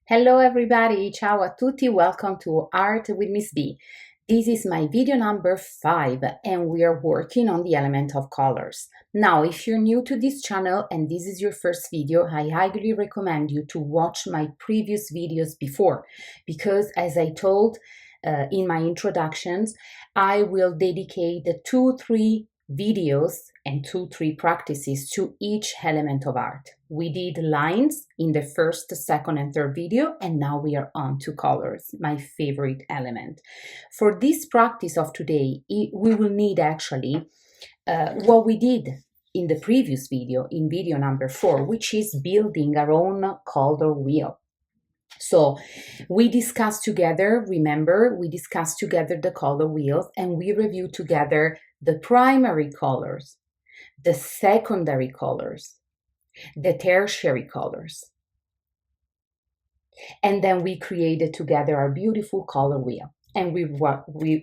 Hello everybody, ciao a tutti, welcome to Art with Ms.B. This is my video number 5 and we are working on the element of colors. Now, if you're new to this channel and this is your first video, I highly recommend you to watch my previous videos before because as I told in my introductions, I will dedicate the 2-3 videos and 2-3 practices to each element of art. We did lines in the first, second, and third video, and now we are on to colors, my favorite element. For this practice of today, we will need actually what we did in the previous video, in video number 4, which is building our own color wheel. So we discussed together, remember, we discussed together the color wheels and we reviewed together the primary colors, the secondary colors, the tertiary colors. And then we created together our beautiful color wheel and we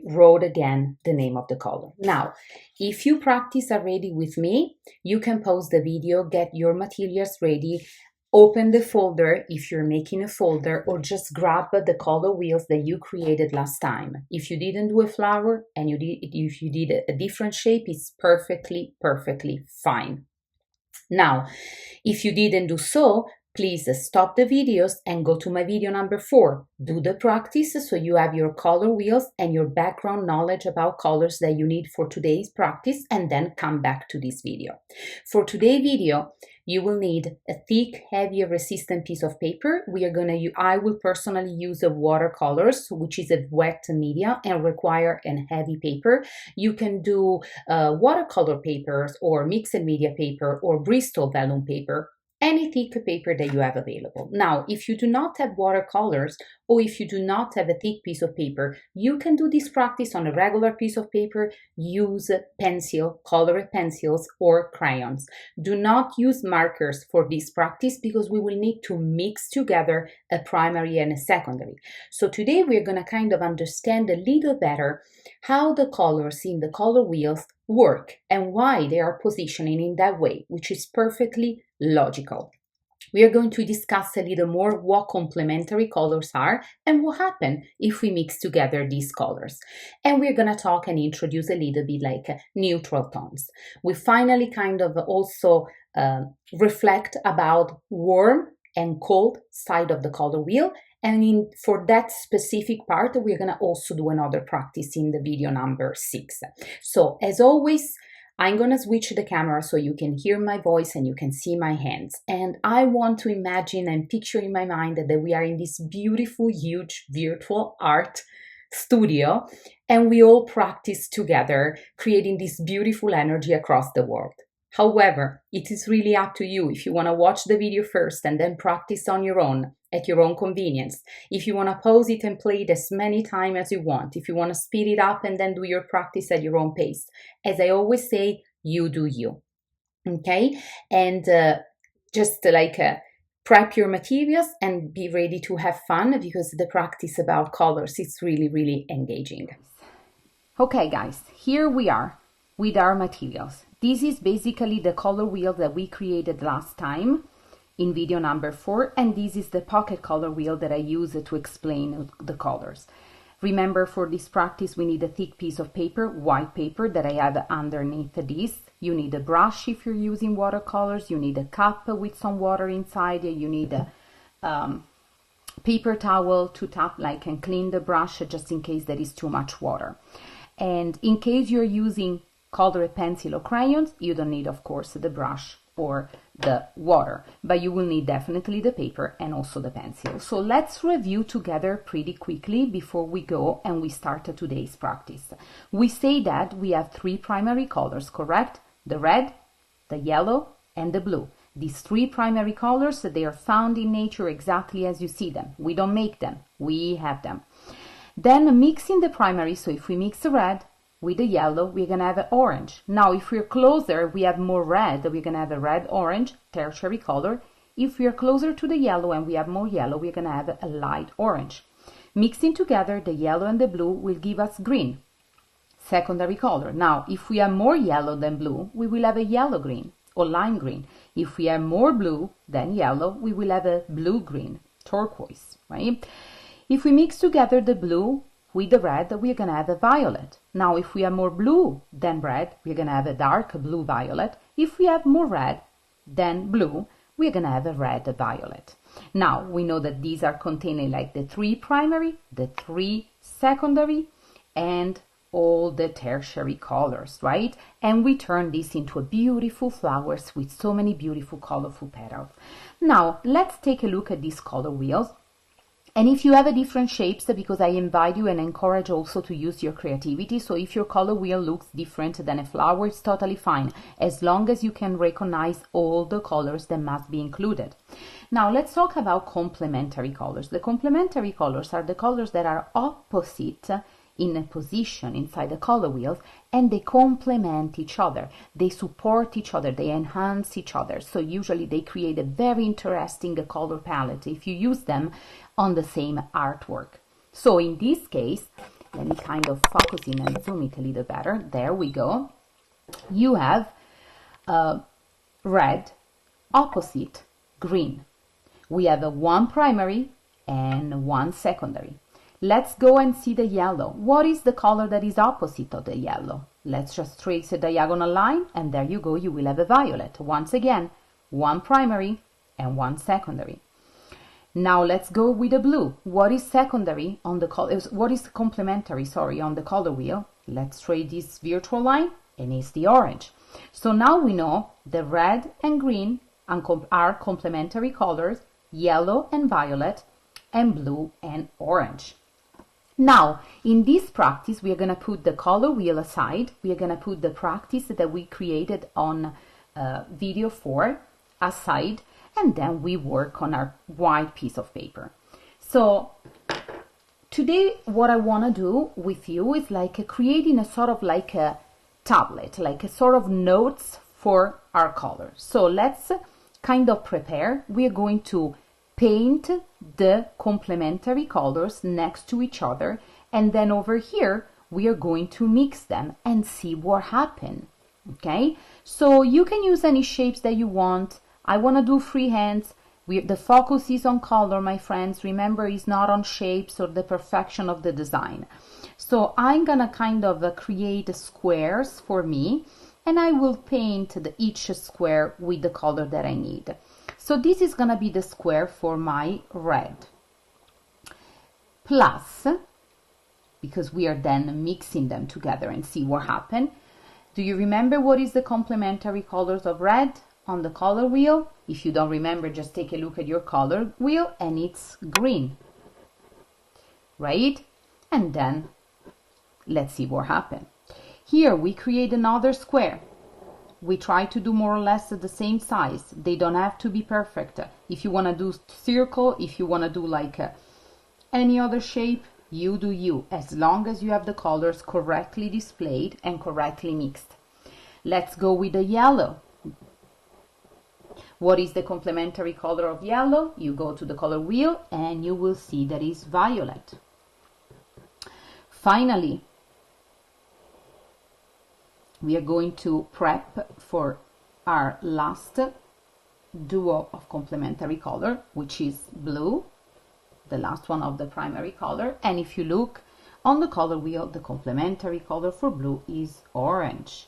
wrote again the name of the color. Now, if you practice already with me, you can pause the video, get your materials ready, open the folder if you're making a folder, or just grab the color wheels that you created last time. If you didn't do a flower and if you did a different shape, it's perfectly fine. Now, if you didn't do so, please stop the videos and go to my video number 4. Do the practice so you have your color wheels and your background knowledge about colors that you need for today's practice, and then come back to this video. For today's video, you will need a thick, heavy, resistant piece of paper. I will personally use a watercolors, which is a wet media and require a heavy paper. You can do watercolor papers or mixed media paper or Bristol vellum paper, any thick paper that you have available. Now, if you do not have watercolors or if you do not have a thick piece of paper, you can do this practice on a regular piece of paper. Use colored pencils or crayons. Do not use markers for this practice because we will need to mix together a primary and a secondary. So today we're going to kind of understand a little better how the colors in the color wheels work and why they are positioning in that way, which is perfectly logical. We are going to discuss a little more what complementary colors are and what happens if we mix together these colors. And we're going to talk and introduce a little bit like neutral tones. We finally kind of also reflect about warm and cold side of the color wheel. And for that specific part, we're going to also do another practice in the video number 6. So as always, I'm going to switch the camera so you can hear my voice and you can see my hands. And I want to imagine and picture in my mind that we are in this beautiful, huge, virtual art studio and we all practice together, creating this beautiful energy across the world. However, it is really up to you if you want to watch the video first and then practice on your own at your own convenience. If you want to pause it and play it as many times as you want. If you want to speed it up and then do your practice at your own pace. As I always say, you do you. Okay? And just prep your materials and be ready to have fun because the practice about colors is really engaging. Okay, guys, here we are with our materials. This is basically the color wheel that we created last time in video number 4, and this is the pocket color wheel that I use to explain the colors. Remember, for this practice we need a thick piece of paper, white paper, that I have underneath this. You need a brush if you're using watercolors, you need a cup with some water inside, you need a paper towel to tap and clean the brush just in case there is too much water. And in case you're using colored pencil or crayons, you don't need, of course, the brush or the water, but you will need definitely the paper and also the pencil. So let's review together pretty quickly before we go and we start today's practice. We say that we have 3 primary colors, correct? The red, the yellow, and the blue. These 3 primary colors, they are found in nature exactly as you see them. We don't make them, we have them. Then mixing the primary, so if we mix the red with the yellow, we're going to have an orange. Now, if we're closer, we have more red, we're going to have a red-orange, tertiary color. If we are closer to the yellow and we have more yellow, we're going to have a light orange. Mixing together the yellow and the blue will give us green, secondary color. Now, if we have more yellow than blue, we will have a yellow-green or lime green. If we have more blue than yellow, we will have a blue-green. turquoise, right? If we mix together the blue with the red, we're going to have a violet. Now, if we have more blue than red, we're going to have a dark blue violet. If we have more red than blue, we're going to have a red violet. Now, we know that these are containing like the 3 primary, the 3 secondary, and all the tertiary colors, right? And we turn this into a beautiful flowers with so many beautiful colorful petals. Now, let's take a look at these color wheels. And if you have a different shapes, because I invite you and encourage also to use your creativity. So if your color wheel looks different than a flower, it's totally fine, as long as you can recognize all the colors that must be included. Now let's talk about complementary colors. The complementary colors are the colors that are opposite in a position inside the color wheels, and they complement each other, they support each other, they enhance each other. So usually they create a very interesting color palette if you use them on the same artwork. So in this case, let me kind of focus in and zoom it a little better. There we go. You have red opposite green. We have a 1 primary and 1 secondary. Let's go and see the yellow. What is the color that is opposite of the yellow? Let's just trace a diagonal line, and there you go, you will have a violet. Once again, 1 primary and 1 secondary. Now let's go with the blue. What is secondary on the color? What is complementary, sorry, on the color wheel? Let's trace this virtual line, and it's the orange. So now we know the red and green are complementary colors, yellow and violet, and blue and orange. Now, in this practice, we are going to put the color wheel aside. We are going to put the practice that we created on video 4 aside, and then we work on our white piece of paper. So today, what I want to do with you is like creating a sort of like a tablet, like a sort of notes for our colors. So let's kind of prepare. We are going to paint the complementary colors next to each other, and then over here we are going to mix them and see what happens. Okay, so you can use any shapes that you want. I want to do freehands. The focus is on color, my friends. Remember, it's not on shapes or the perfection of the design. So I'm gonna kind of create squares for me, and I will paint each square with the color that I need. So this is going to be the square for my red. Plus, because we are then mixing them together and see what happens. Do you remember what is the complementary colors of red on the color wheel? If you don't remember, just take a look at your color wheel, and it's green. Right? And then let's see what happens. Here we create another square. We try to do more or less the same size. They don't have to be perfect. If you want to do circle, if you want to do like any other shape, you do you, as long as you have the colors correctly displayed and correctly mixed. Let's go with the yellow. What is the complementary color of yellow? You go to the color wheel and you will see that is violet. Finally, we are going to prep for our last duo of complementary color, which is blue, the last one of the primary color. And if you look on the color wheel, the complementary color for blue is orange.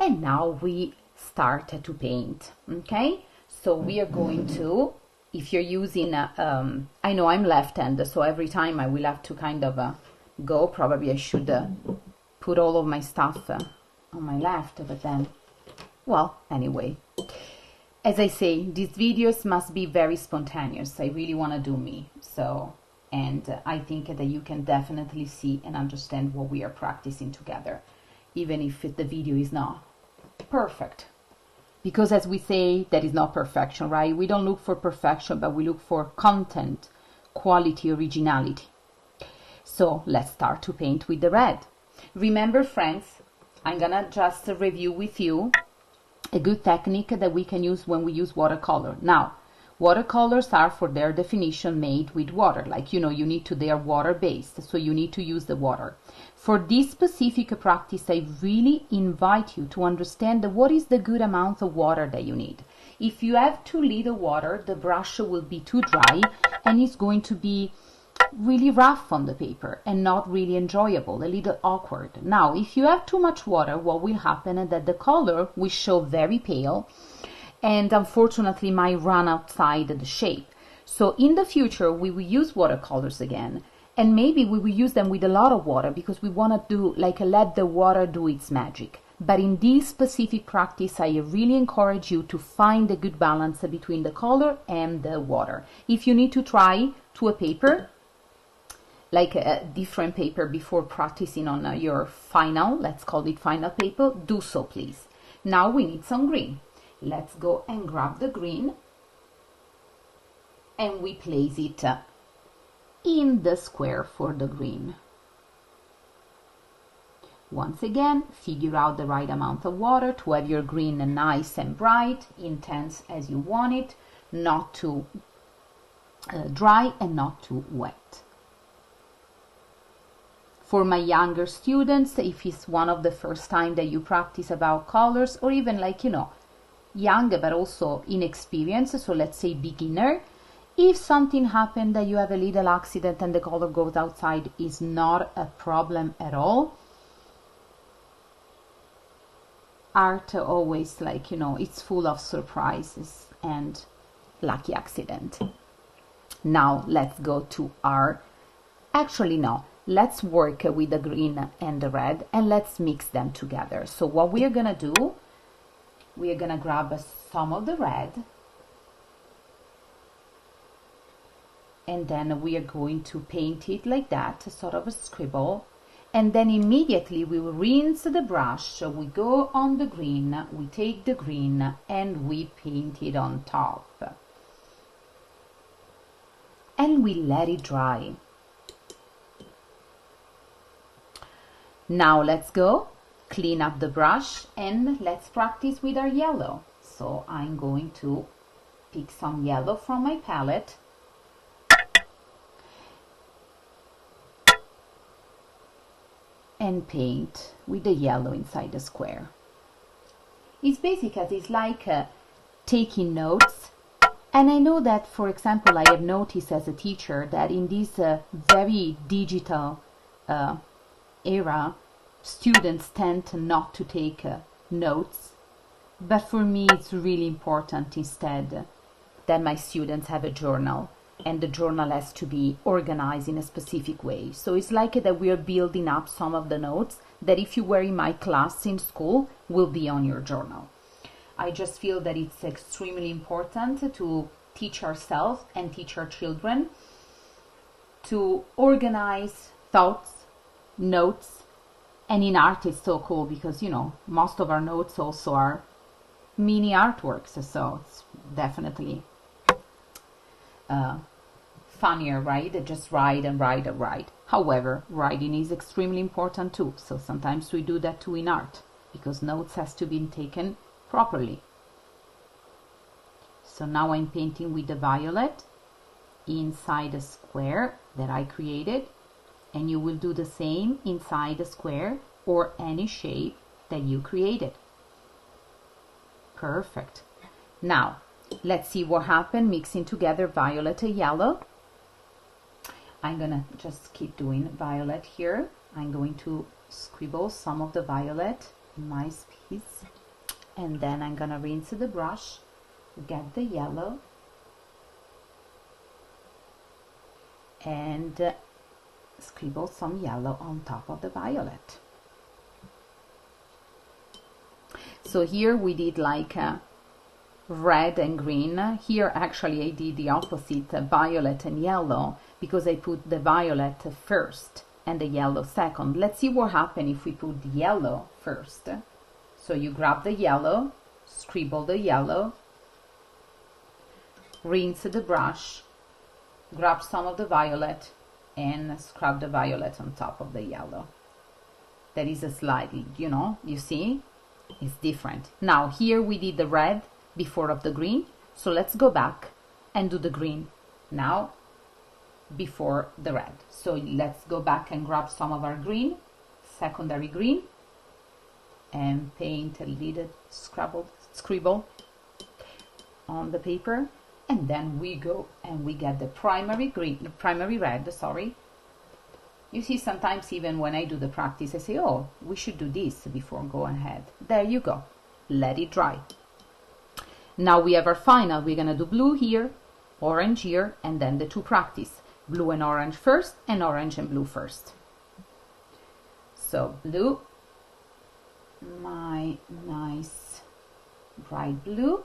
And now we start to paint. Okay, so we are going to, if you're using I know I'm left-handed, so every time I will have to kind of go. Probably I should put all of my stuff on my left, but then, well, anyway, as I say, these videos must be very spontaneous. I really want to do me, so, and I think that you can definitely see and understand what we are practicing together, even if the video is not perfect, because as we say, that is not perfection, right? We don't look for perfection, but we look for content, quality, originality. So let's start to paint with the red. Remember, friends, I'm gonna just review with you a good technique that we can use when we use watercolor. Now, watercolors are, for their definition, made with water. Like, you know, they are water-based, so you need to use the water. For this specific practice, I really invite you to understand what is the good amount of water that you need. If you have too little water, the brush will be too dry and it's going to be really rough on the paper and not really enjoyable, a little awkward. Now, if you have too much water, what will happen is that the color will show very pale and unfortunately might run outside the shape. So in the future, we will use watercolors again, and maybe we will use them with a lot of water because we want to do like let the water do its magic. But in this specific practice, I really encourage you to find a good balance between the color and the water. If you need to try to a paper, like a different paper before practicing on your final, let's call it final paper, do so please. Now we need some green. Let's go and grab the green and we place it in the square for the green. Once again, figure out the right amount of water to have your green nice and bright, intense as you want it, not too dry and not too wet. For my younger students, if it's one of the first time that you practice about colors, or even like, you know, young but also inexperienced, so let's say beginner, if something happened that you have a little accident and the color goes outside, is not a problem at all. Art always, like, you know, it's full of surprises and lucky accident. Now let's go to our, actually no, let's work with the green and the red and let's mix them together. So what we are gonna do, we are gonna grab some of the red and then we are going to paint it like that, sort of a scribble. And then immediately we will rinse the brush. So we go on the green, we take the green and we paint it on top. And we let it dry. Now let's go clean up the brush and let's practice with our yellow. So I'm going to pick some yellow from my palette. And paint with the yellow inside the square. It's basically, it's like taking notes. And I know that, for example, I have noticed as a teacher that in this very digital era, students tend to not to take notes. But for me, it's really important instead that my students have a journal. And the journal has to be organized in a specific way. So it's like that we are building up some of the notes that if you were in my class in school will be on your journal. I just feel that it's extremely important to teach ourselves and teach our children to organize thoughts, notes, and in art it's so cool because, you know, most of our notes also are mini artworks, so it's definitely funnier, right? Just write and write and write. However, writing is extremely important too. So sometimes we do that too in art because notes has to be taken properly. So now I'm painting with the violet inside the square that I created, and you will do the same inside the square or any shape that you created. Perfect. Now let's see what happened mixing together violet and yellow. I'm gonna just keep doing violet here. I'm going to scribble some of the violet in my piece, and then I'm gonna rinse the brush, get the yellow, and scribble some yellow on top of the violet. So here we did like red and green. Here actually I did the opposite, violet and yellow, because I put the violet first and the yellow second. Let's see what happens if we put the yellow first. So you grab the yellow, scribble the yellow, rinse the brush, grab some of the violet and scrub the violet on top of the yellow. That is a slightly, you know, you see, it's different. Now here we did the red before of the green, so let's go back and do the green now before the red. So let's go back and grab some of our green, secondary green, and paint a little scribble on the paper, and then we go and we get the primary red, sorry. You see, sometimes even when I do the practice, I say, oh, we should do this before going ahead. There you go. Let it dry. Now we have our final. We're going to do blue here, orange here, and then the two practice. Blue and orange first, and orange and blue first. So blue, my nice bright blue.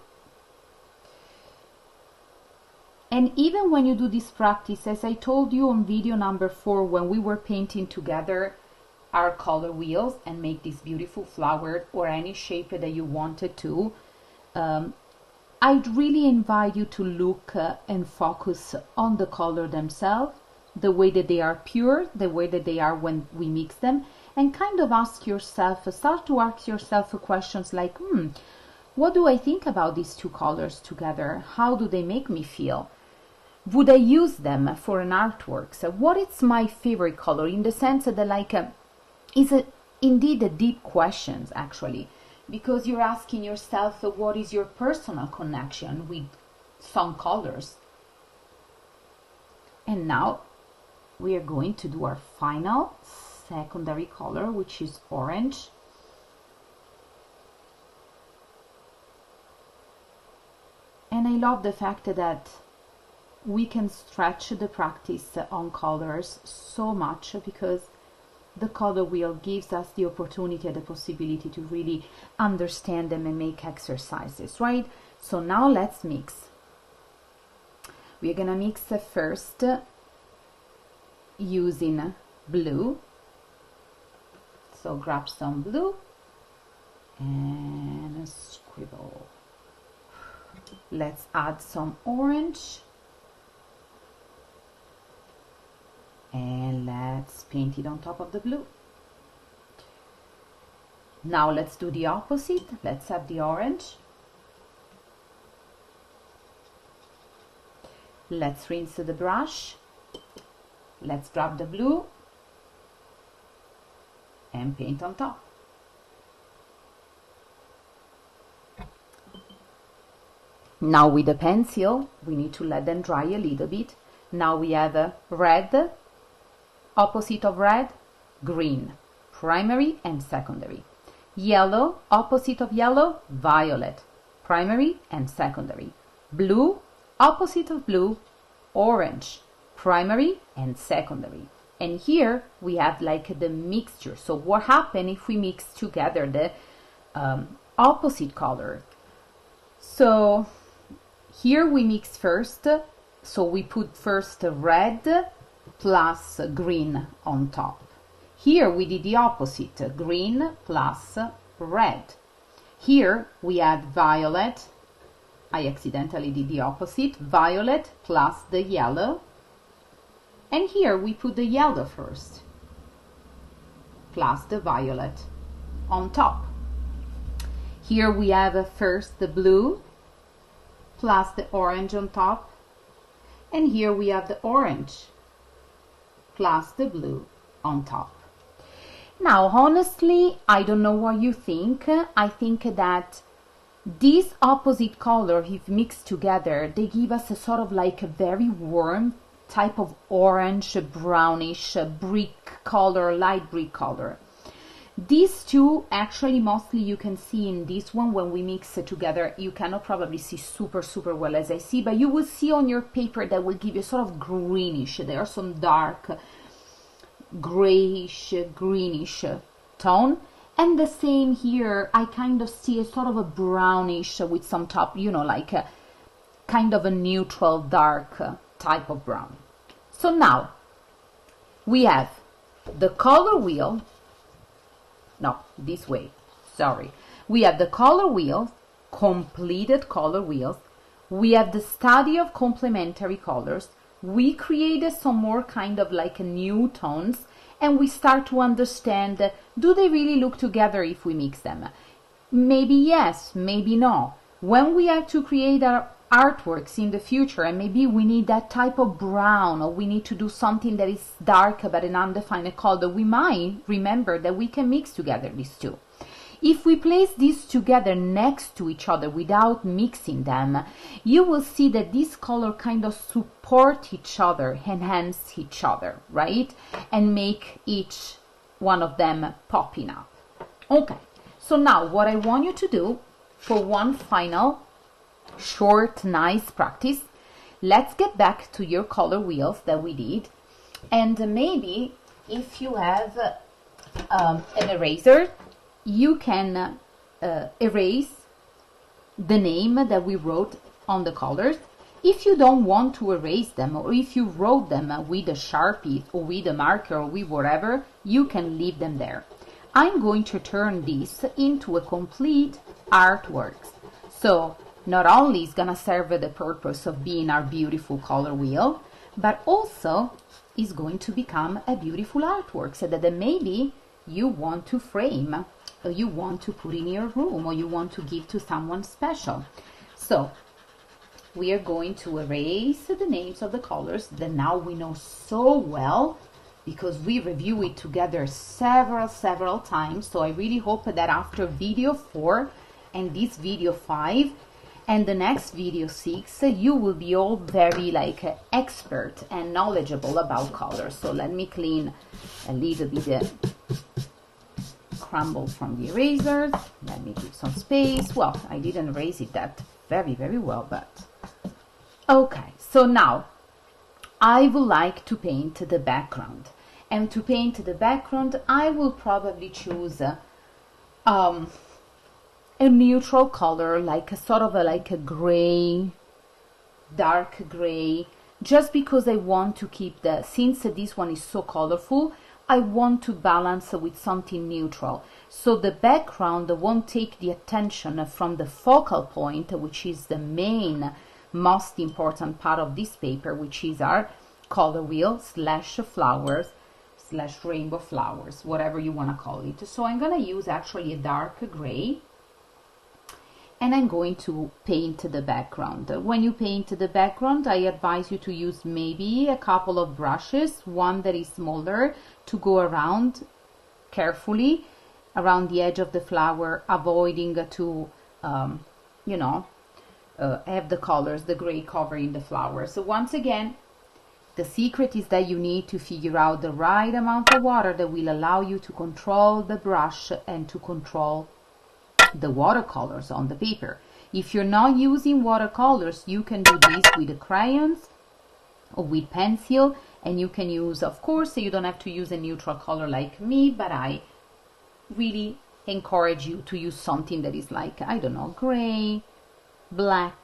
And even when you do this practice, as I told you on video number 4, when we were painting together our color wheels and make this beautiful flower or any shape that you wanted to, I'd really invite you to look and focus on the color themselves, the way that they are pure, the way that they are when we mix them, and kind of ask yourself, start to ask yourself questions like, what do I think about these two colors together? How do they make me feel? Would I use them for an artwork? So what is my favorite color, in the sense that like is it indeed a deep questions actually, because you're asking yourself what is your personal connection with some colors. And now we are going to do our final secondary color, which is orange. And I love the fact that we can stretch the practice on colors so much, because the color wheel gives us the opportunity and the possibility to really understand them and make exercises, right? So now let's mix. We're gonna mix first using blue. So grab some blue and scribble. Let's add some orange. And let's paint it on top of the blue. Now let's do the opposite. Let's have the orange. Let's rinse the brush. Let's grab the blue and paint on top. Now with the pencil, we need to let them dry a little bit. Now we have a red, opposite of red, green, primary and secondary. Yellow, opposite of yellow, violet, primary and secondary. Blue, opposite of blue, orange, primary and secondary. And here we have like the mixture. So what happens if we mix together the opposite color? So here we mix first. So we put first red plus green on top. Here we did the opposite, green plus red. Here we add violet. I accidentally did the opposite, violet plus the yellow. And here we put the yellow first, plus the violet on top. Here we have first the blue, plus the orange on top. And here we have the orange, plus the blue on top. Now, honestly, I don't know what you think. I think that these opposite colors, if mixed together, they give us a sort of like a very warm type of orange, brownish, brick color, light brick color. These two, actually, mostly you can see in this one when we mix it together. You cannot probably see super well as I see, but you will see on your paper that will give you sort of greenish. There are some dark grayish, greenish tone. And the same here, I kind of see a sort of a brownish with some top, you know, like a kind of a neutral dark type of brown. So now we have the color wheel. No, this way, sorry. We have the color wheel, completed color wheels. We have the study of complementary colors. We created some more kind of like new tones, and we start to understand, do they really look together if we mix them? Maybe yes, maybe no. When we have to create our artworks in the future, and maybe we need that type of brown, or we need to do something that is dark but an undefined color, we might remember that we can mix together these two. If we place these together next to each other without mixing them, you will see that these colors kind of support each other, enhance each other, right? And make each one of them popping up. Okay, so now what I want you to do for one final short, nice practice, let's get back to your color wheels that we did. And maybe if you have an eraser, you can erase the name that we wrote on the colors. If you don't want to erase them, or if you wrote them with a Sharpie or with a marker or with whatever, you can leave them there. I'm going to turn this into a complete artwork. So not only is gonna serve the purpose of being our beautiful color wheel, but also is going to become a beautiful artwork so that maybe you want to frame, or you want to put in your room, or you want to give to someone special. So we are going to erase the names of the colors that now we know so well, because we review it together several times. So I really hope that after video 4 and this video 5 and the next video 6, you will be all very expert and knowledgeable about colors. So let me clean a little bit crumble from the erasers. Let me give some space. Well, I didn't erase it that very well, but okay. So now I would like to paint the background, and to paint the background I will probably choose a neutral color, like a gray, dark gray, just because I want to keep since this one is so colorful, I want to balance with something neutral, so the background won't take the attention from the focal point, which is the main, most important part of this paper, which is our color wheel slash flowers slash rainbow flowers, whatever you want to call it. So I'm going to use actually a dark gray, and I'm going to paint the background. When you paint the background, I advise you to use maybe a couple of brushes, one that is smaller, to go around carefully around the edge of the flower, avoiding to have the colors, the gray covering the flower. So once again, the secret is that you need to figure out the right amount of water that will allow you to control the brush and to control the watercolors on the paper. If you're not using watercolors, you can do this with the crayons or with pencil, and you can use, of course, you don't have to use a neutral color like me, but I really encourage you to use something that is like, I don't know, gray, black,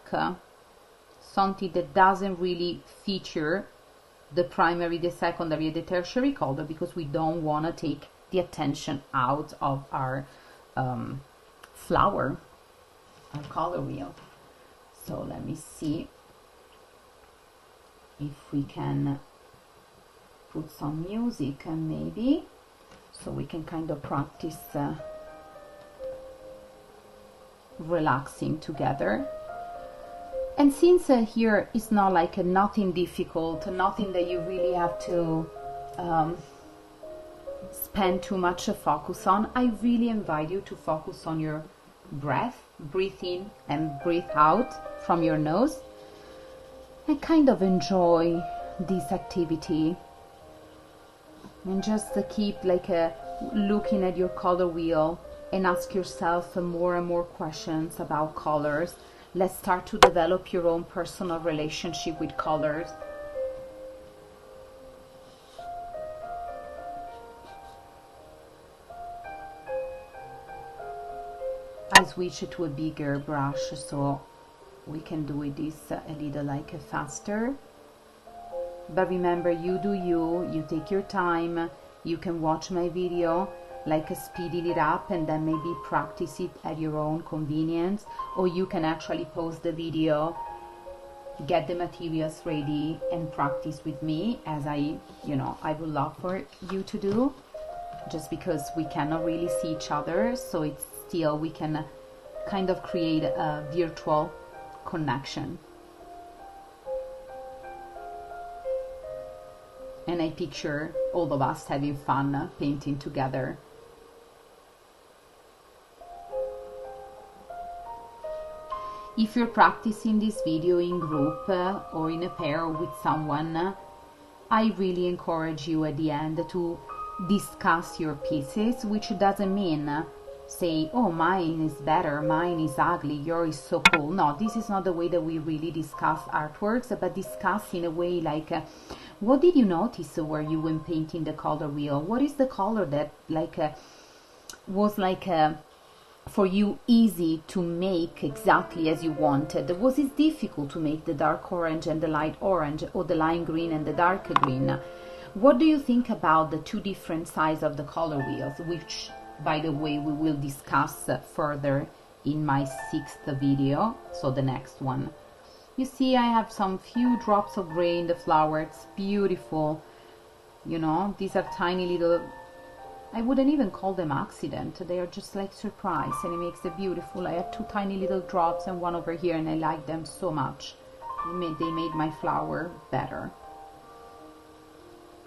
something that doesn't really feature the primary, the secondary, the tertiary color, because we don't want to take the attention out of our flower, our color wheel. So let me see if we can put some music maybe, so we can kind of practice relaxing together. And since here it's not like nothing difficult, nothing that you really have to spend too much focus on, I really invite you to focus on your breath. Breathe in and breathe out from your nose, and kind of enjoy this activity, and just keep looking at your color wheel and ask yourself more and more questions about colors. Let's start to develop your own personal relationship with colors. I switch to a bigger brush so we can do this a little faster. But remember, you do you, you take your time. You can watch my video speeding it up and then maybe practice it at your own convenience, or you can actually pause the video, get the materials ready and practice with me, as I would love for you to do, just because we cannot really see each other, so it's still we can kind of create a virtual connection. And I picture all of us having fun painting together. If you're practicing this video in group or in a pair or with someone, I really encourage you at the end to discuss your pieces, which doesn't mean say, oh, mine is better, mine is ugly, yours is so cool. No, this is not the way that we really discuss artworks, but discuss in a way like, what did you notice where you were painting the color wheel? What is the color that was for you easy to make exactly as you wanted? Was it difficult to make the dark orange and the light orange, or the lime green and the dark green? What do you think about the two different sides of the color wheels, which, by the way, we will discuss further in my 6th video, so the next one. You see, I have some few drops of gray in the flower. It's beautiful. You know, these are tiny little, I wouldn't even call them accident. They are just like surprise, and it makes it beautiful. I have 2 tiny little drops and one over here, and I like them so much. They made my flower better.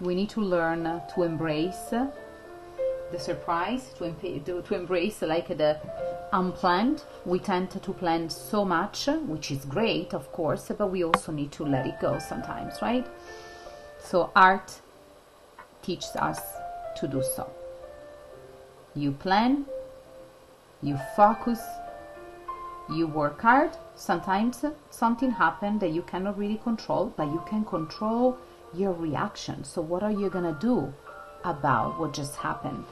We need to learn to embrace the surprise, to embrace like the unplanned. We tend to plan so much, which is great, of course, but we also need to let it go sometimes, right? So art teaches us to do so. You plan, you focus, you work hard. Sometimes something happens that you cannot really control, but you can control your reaction. So what are you gonna do about what just happened?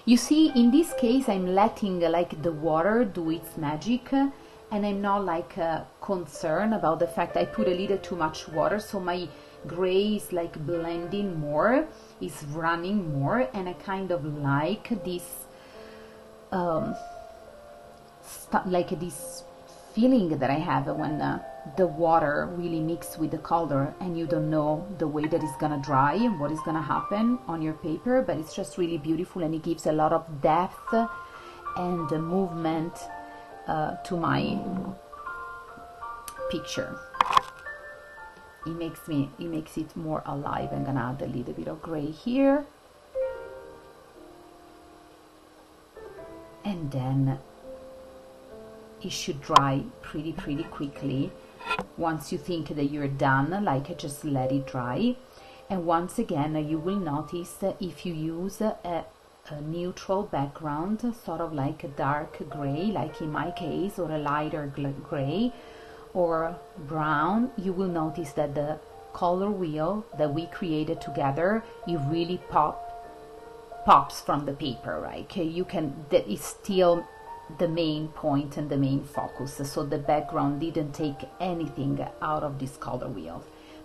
You see, in this case, I'm letting like the water do its magic, and I'm not like concerned about the fact I put a little too much water, so my gray is like blending more, is running more, and I kind of like this this feeling that I have when the water really mixes with the color, and you don't know the way that it's gonna dry and what is gonna happen on your paper, but it's just really beautiful, and it gives a lot of depth and movement to my picture. It makes it more alive. I'm gonna add a little bit of gray here, and then it should dry pretty quickly. Once you think that you're done, like, just let it dry. And once again, you will notice if you use a neutral background, sort of like a dark gray, like in my case, or a lighter gray or brown, you will notice that the color wheel that we created together, it really pops from the paper, right? Okay, you can, that is still the main point and the main focus, so the background didn't take anything out of this color wheel.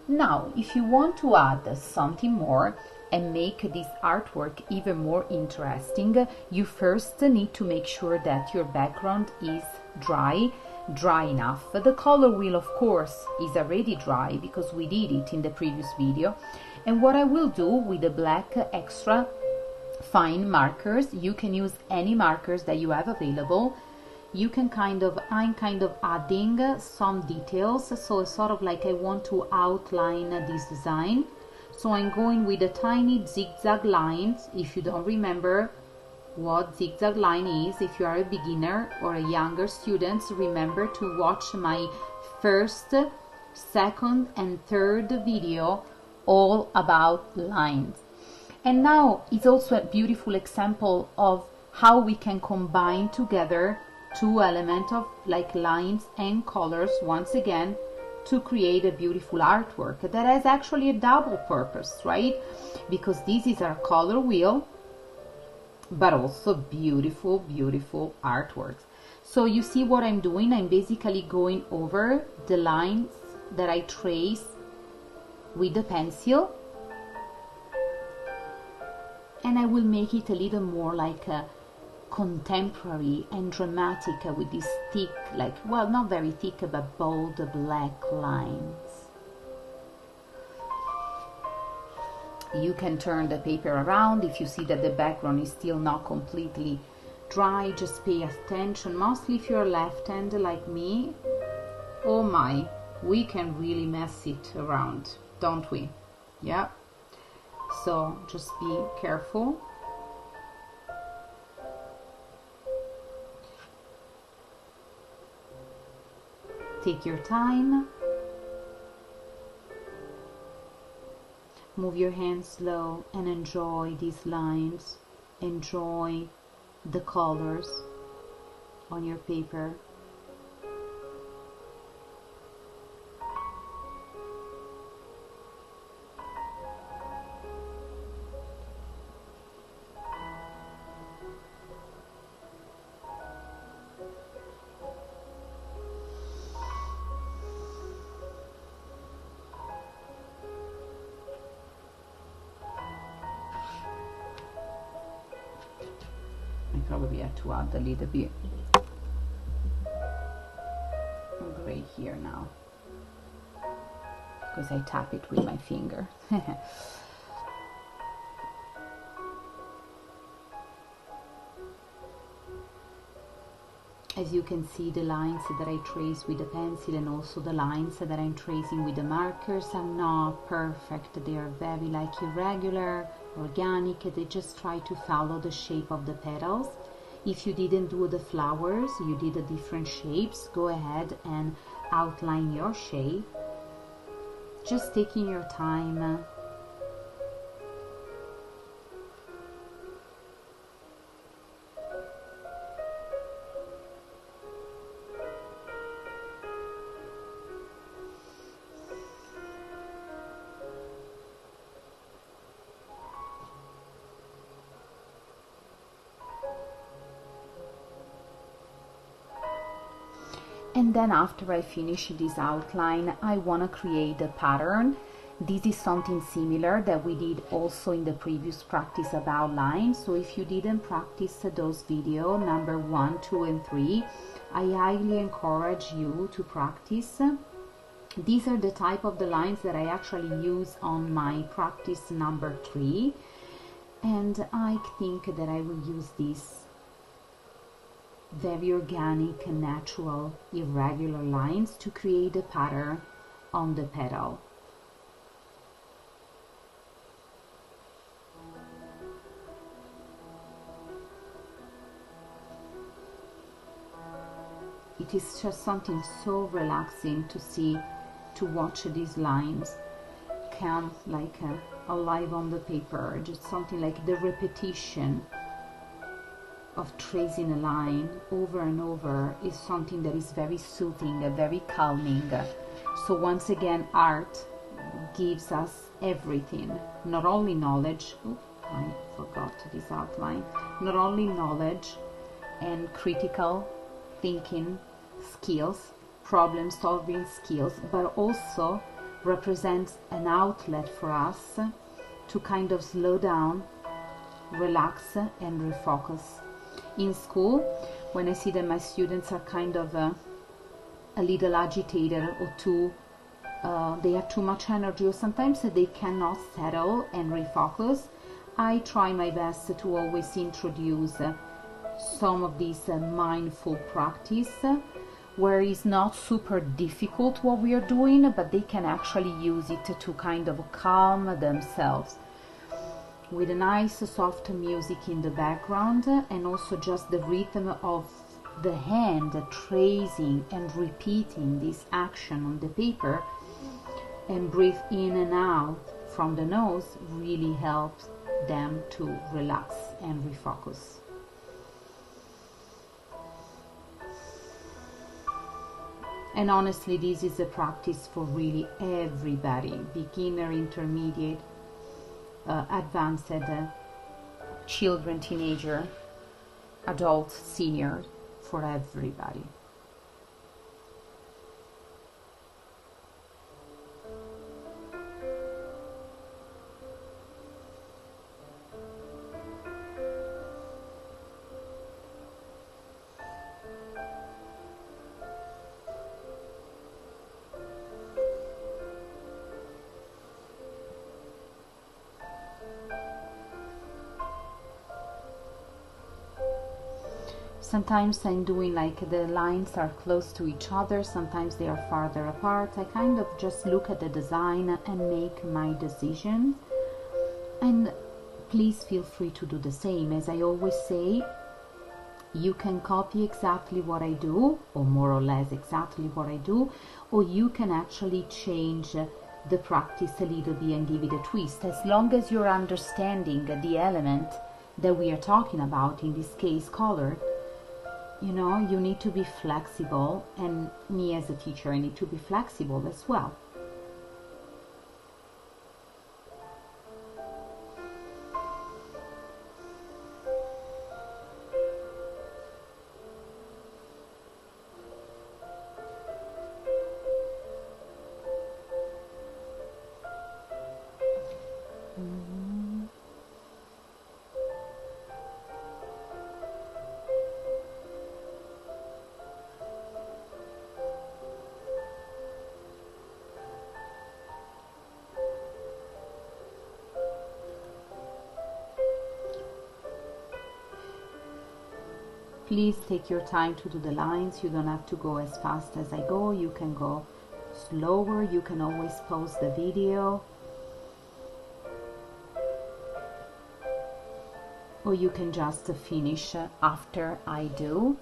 Now, if you want to add something more and make this artwork even more interesting, you first need to make sure that your background is dry enough. The color wheel, of course, is already dry because we did it in the previous video. And what I will do with the black extra fine markers, you can use any markers that you have available. You can I'm kind of adding some details, so it's sort of like I want to outline this design. So I'm going with the tiny zigzag lines. If you don't remember what zigzag line is, if you are a beginner or a younger student, remember to watch my first, second and third video all about lines. And now it's also a beautiful example of how we can combine together two elements of like lines and colors once again to create a beautiful artwork that has actually a double purpose, right? Because this is our color wheel, but also beautiful artworks. So you see what I'm doing? I'm basically going over the lines that I trace with the pencil, and I will make it a little more like a contemporary and dramatic with this thick, like, well, not very thick, but bold black lines. You can turn the paper around. If you see that the background is still not completely dry, just pay attention, mostly if you're left-handed like me. Oh my, we can really mess it around, don't we? Yeah. So just be careful. Take your time. Move your hands slow and enjoy these lines. Enjoy the colors on your paper. I probably have to add a little bit gray here now, because I tap it with my finger. As you can see, the lines that I trace with the pencil and also the lines that I'm tracing with the markers are not perfect. They are very like irregular, organic. They just try to follow the shape of the petals. If you didn't do the flowers, you did the different shapes, go ahead and outline your shape. Just taking your time. And then after I finish this outline, I want to create a pattern. This is something similar that we did also in the previous practice about lines. So if you didn't practice those videos, number 1, 2, and 3, I highly encourage you to practice. These are the type of the lines that I actually use on my practice number 3. And I think that I will use this very organic, natural, irregular lines to create a pattern on the petal. It is just something so relaxing to see, to watch these lines come like alive on the paper. Just something like the repetition of tracing a line over and over is something that is very soothing, very calming. So once again, art gives us everything, not only knowledge, I forgot this outline, not only knowledge and critical thinking skills, problem solving skills, but also represents an outlet for us to kind of slow down, relax and refocus. In school, when I see that my students are kind of a little agitated or they have too much energy, or sometimes they cannot settle and refocus, I try my best to always introduce some of these mindful practice where it's not super difficult what we are doing, but they can actually use it to kind of calm themselves, with a nice soft music in the background, and also just the rhythm of the hand tracing and repeating this action on the paper, and breathe in and out from the nose really helps them to relax and refocus. And honestly, this is a practice for really everybody, beginner, intermediate, advanced, children, teenager, adult, senior, for everybody. Sometimes I'm doing like the lines are close to each other, sometimes they are farther apart. I kind of just look at the design and make my decision. And please feel free to do the same. As I always say, You can copy exactly what I do, or more or less exactly what I do, or you can actually change the practice a little bit and give it a twist. As long as you're understanding the element that we are talking about, in this case color, you know, you need to be flexible, and me as a teacher, I need to be flexible as well. Please take your time to do the lines. You don't have to go as fast as I go. You can go slower. You can always pause the video, or you can just finish after I do.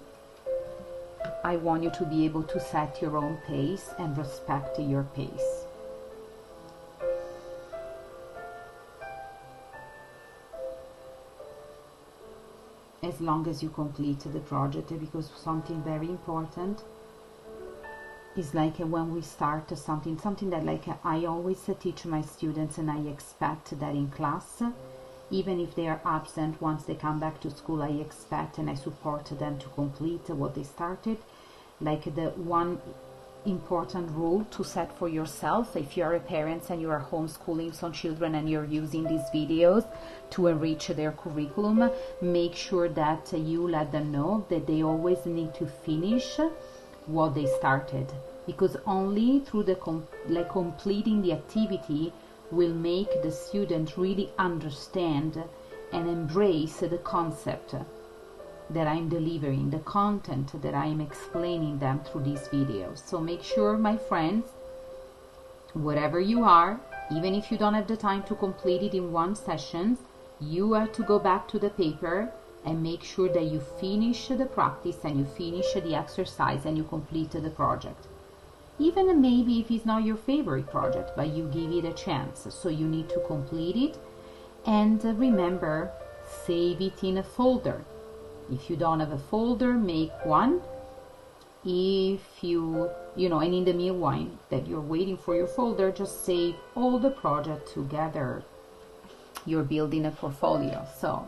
I want you to be able to set your own pace and respect your pace. As long as you complete the project, because something very important is like when we start something that like I always teach my students, and I expect that in class, even if they are absent, once they come back to school, I expect and I support them to complete what they started. Like the one important rule to set for yourself, if you are a parent and you are homeschooling some children and you're using these videos to enrich their curriculum, make sure that you let them know that they always need to finish what they started, because only through the completing the activity will make the student really understand and embrace the concept that I'm delivering, the content that I'm explaining them through these videos. So make sure, my friends, wherever you are, even if you don't have the time to complete it in one session, you have to go back to the paper and make sure that you finish the practice and you finish the exercise and you complete the project. Even maybe if it's not your favorite project, but you give it a chance. So you need to complete it, and remember, save it in a folder. If you don't have a folder, make one. If you know, and in the meanwhile that you're waiting for your folder, just save all the project together. You're building a portfolio. So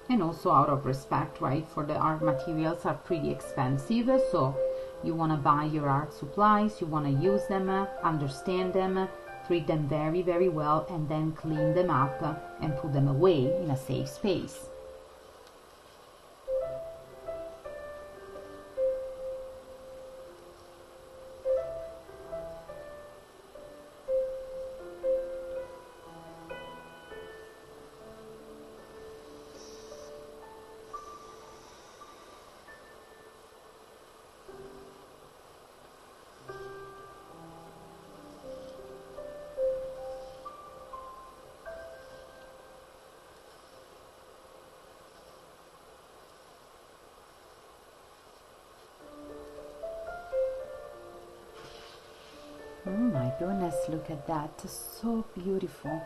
and also out of respect, right, for the art materials are pretty expensive, so you want to buy your art supplies, you want to use them, understand them, treat them very, very well, and then clean them up and put them away in a safe space. Oh my goodness, look at that, so beautiful.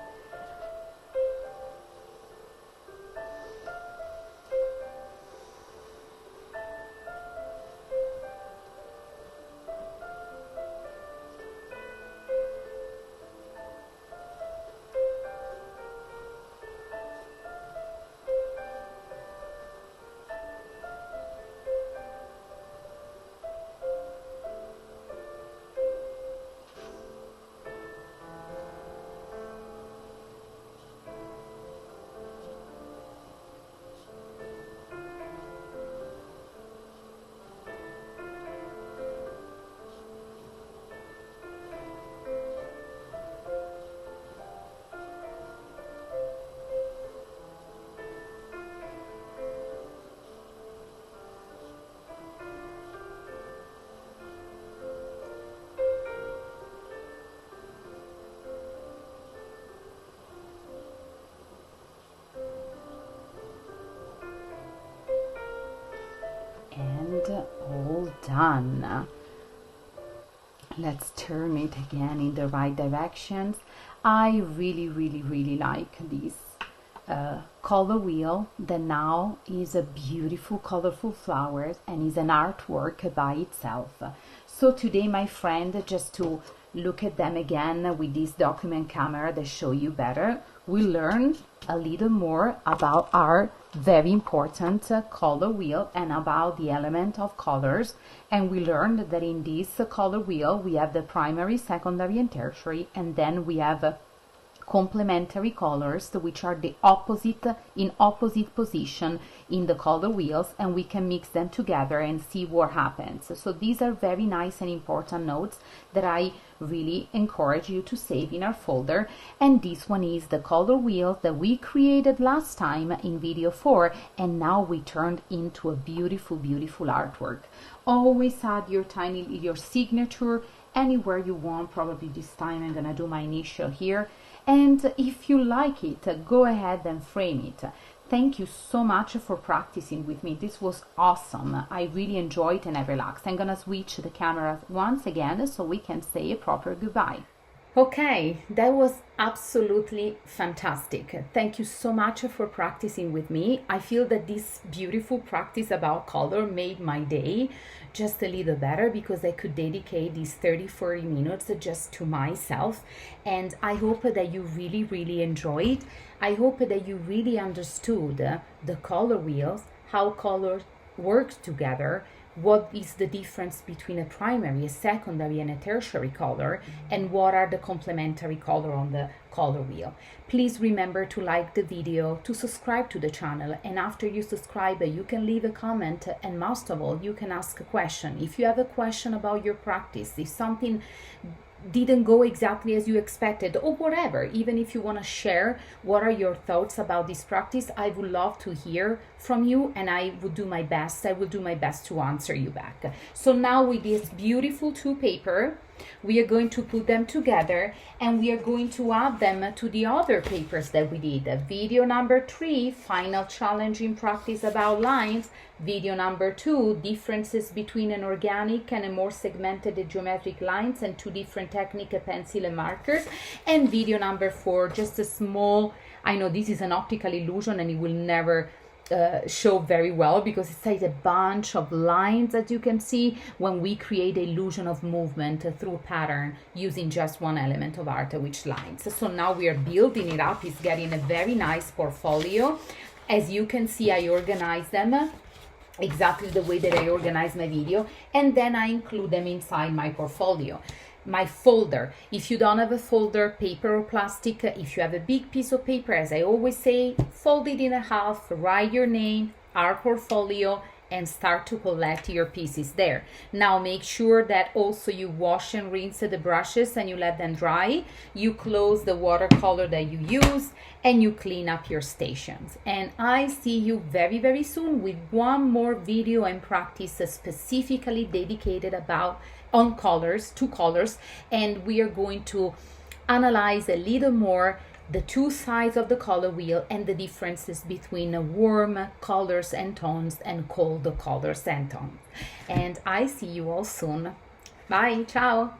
done. Let's turn it again in the right directions. I really like this color wheel that now is a beautiful colorful flowers and is an artwork by itself. So today, my friend, just to look at them again with this document camera that show you better, we learn a little more about our very important color wheel and about the element of colors. And we learned that in this color wheel we have the primary, secondary and tertiary, and then we have complementary colors, which are the opposite, in opposite position in the color wheels, and we can mix them together and see what happens. So these are very nice and important notes that I really encourage you to save in our folder. And this one is the color wheel that we created last time in video 4, and now we turned into a beautiful artwork. Always add your signature anywhere you want. Probably this time I'm gonna do my initial here. And if you like it, go ahead and frame it. Thank you so much for practicing with me. This was awesome. I really enjoyed and I relaxed. I'm gonna switch the camera once again so we can say a proper goodbye. Okay, that was absolutely fantastic. Thank you so much for practicing with me. I feel that this beautiful practice about color made my day just a little better because I could dedicate these 30-40 minutes just to myself. And I hope that you really enjoyed. I hope that you really understood the color wheels, how colors work together, what is the difference between a primary, a secondary and a tertiary color, and what are the complementary color on the color wheel. Please remember to like the video, to subscribe to the channel, and after you subscribe you can leave a comment, and most of all you can ask a question. If you have a question about your practice, if something didn't go exactly as you expected or whatever, even if you want to share what are your thoughts about this practice, I would love to hear from you, and I will do my best to answer you back. So now with this beautiful two paper, we are going to put them together and we are going to add them to the other papers that we did. Video number 3, final challenging practice about lines. Video number 2, differences between an organic and a more segmented geometric lines and two different technique, a pencil and markers. And video number 4, just a small, I know this is an optical illusion and it will never show very well because it's like a bunch of lines that you can see when we create the illusion of movement through pattern using just one element of art, which lines. So now we are building it up. It's getting a very nice portfolio. As you can see, I organize them exactly the way that I organize my video, and then I include them inside my portfolio. My folder, if you don't have a folder, paper or plastic, if you have a big piece of paper, as I always say, fold it in half, write your name, our portfolio, and start to collect your pieces there. Now make sure that also you wash and rinse the brushes and you let them dry. You close the watercolor that you use and you clean up your stations. And I see you very soon with one more video and practice specifically dedicated on colors, two colors, and we are going to analyze a little more the two sides of the color wheel and the differences between warm colors and tones and cold colors and tones. And I see you all soon. Bye, ciao.